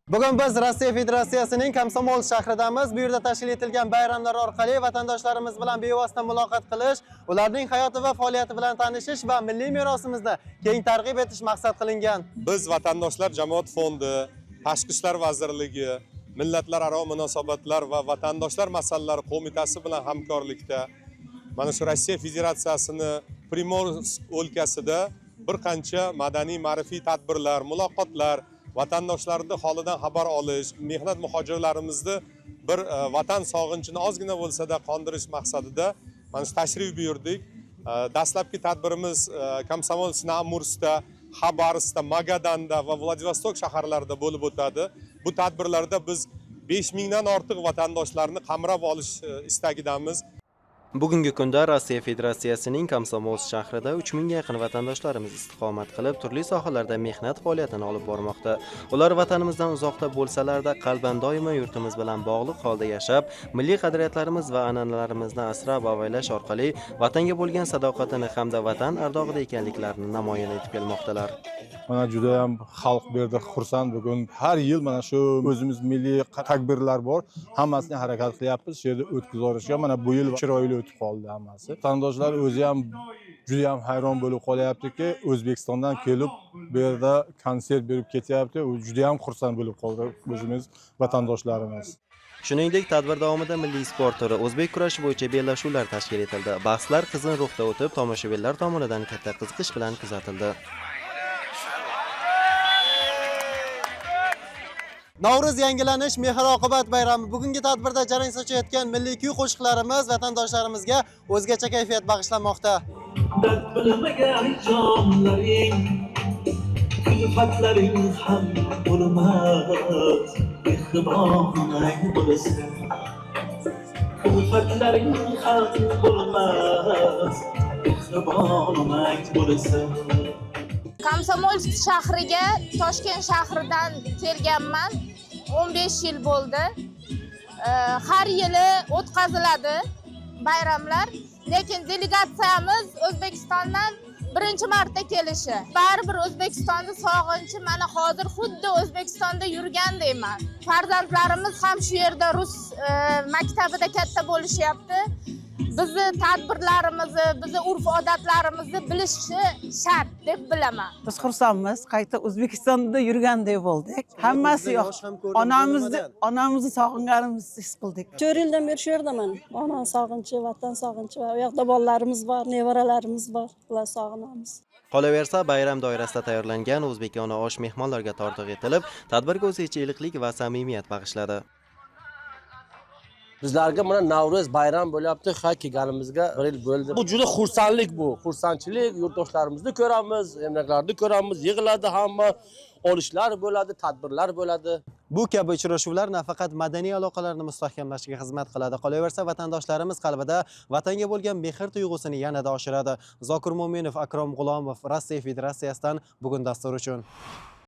Bugun biz Rossiya Federatsiyasining Komsomol shahridamiz. Bu yerda tashkil etilgan bayramlar orqali vatandoshlarimiz bilan bevosita muloqot qilish, ularning hayoti va faoliyati bilan tanishish va milliy merosimizni keng targ'ib etish maqsad qilingan. Biz Vatandoshlar jamoat fondi, Tashqi ishlar vazirligi, millatlararo munosabatlar va vatandoshlar masalalari qo'mitasi bilan hamkorlikda mana shu Rossiya Federatsiyasini Primorsk o'lkasida bir qancha madaniy ma'rifiy tadbirlar, muloqotlar, vatandoshlarning holidan xabar olish, mehnat muhojirlarimizni bir vatan sog'inchini ozgina bo'lsa-da qondirish maqsadida mana shu tashrif buyurdik. Dastlabki tadbirimiz Komsomolsk-na-Amurskda, Xabarovskda, Magadanda va Vladivostok shaharlarida bo'lib o'tadi. Bu tadbirlarda biz 5000 dan ortiq vatandoshlarni qamrab olish istagidamiz. Bugungi kunda Rossiya Federatsiyasining Komsomolsk shahrida 3000 ga yaqin vatandoshlarimiz istiqomat qilib, turli sohalarda mehnat faoliyatini olib bormoqda. Ular vatanimizdan uzoqda bo'lsalarda, qalban doimo yurtimiz bilan bog'liq holda yashab, milliy qadriyatlarimiz va an'analarimizni asrab-avaylash orqali vatanga bo'lgan sadoqatini hamda vatan ardog'ida ekanliklarini namoyon etib kelmoqdalar. Mana juda ham xalq bu yerda xursand. Bugun har yil mana shu o'zimiz milliy tadbirlar bor. Hammasini harakat qilyapmiz. Shu yerda o'tkazishga mana bu yil chiroyli o'tib qoldi hammasi. Vatandoshlar o'zi ham juda ham hayron bo'lib qolyaptiki, O'zbekistondan kelib bu yerda konsert berib ketyapti. U juda ham xursand bo'lib qoldi o'zimiz vatandoshlarimiz. Shuningdek, tadbir davomida milliy sport turi o'zbek kurashi bo'yicha bellashuvlar tashkil etildi. Bahslar qizg'in ruhda o'tib, tomoshabinlar tomonidan katta qiziqish bilan kuzatildi. Navro'z yangilanish mehr-oqibat bayrami. Bugungi tadbirda jarang sochayotgan milliy kuy qo'shiqlarimiz vatandoshlarimizga o'zgacha kayfiyat bag'ishlamoqda. Dard bilmagan jonlaring, kulfatlaring ham bo'lmas, mehribonang bo'lasan. Kulfatlaring ham bo'lmas, mehribonang bo'lasan. Komsomolsk shahriga Toshkent shahridan kelganman. 15 yil bo'ldi. Har yili o'tkaziladi bayramlar, lekin delegatsiyamiz O'zbekistondan birinchi marta kelishi. Baribir O'zbekistonni sog'inchi mana hozir xuddi O'zbekistonda yurgandayman. Farzandlarimiz ham shu yerda rus maktabida katta bo'lishyapti. Bizni tadbirlarimizni, bizni urf-odatlarimizni bilishi shart deb bilaman. Biz xursandmiz, qayta O'zbekistonda yurgandek bo'ldik. Hammasi yo'q. Onamizni sog'inganimizni his qildik. 4 yildan beri shu yerdaman. Ona sog'inchi, vatan sog'inchi va u yoqda bolalarimiz bor, nevaralarimiz bor. Ular sog'inamiz. Qolaversa, bayram doirasida tayyorlangan o'zbekona osh mehmonlarga tortiq etilib, tadbirga o'zicha iliqlik va samimiyat bag'ishladi. Bizlarga mana Navro'z bayram bo'lyapti, ha kelganimizga 1 yil bo'ldi. Bu juda xursandlik bu. Xursandchilik, yurtdoshlarimizni ko'ramiz, emlaklarni ko'ramiz, yig'iladi hamma, olishlar bo'ladi, tadbirlar bo'ladi. Bu kabi uchrashuvlar nafaqat madaniy aloqalarni mustahkamlashga xizmat qiladi, qolaversa vatandoshlarimiz qalbida vatanga bo'lgan mehr tuyg'usini yanada oshiradi. Zokir Mo'minov, Akrom G'ulomov, Rossiya Federatsiyasidan bugun dastur uchun.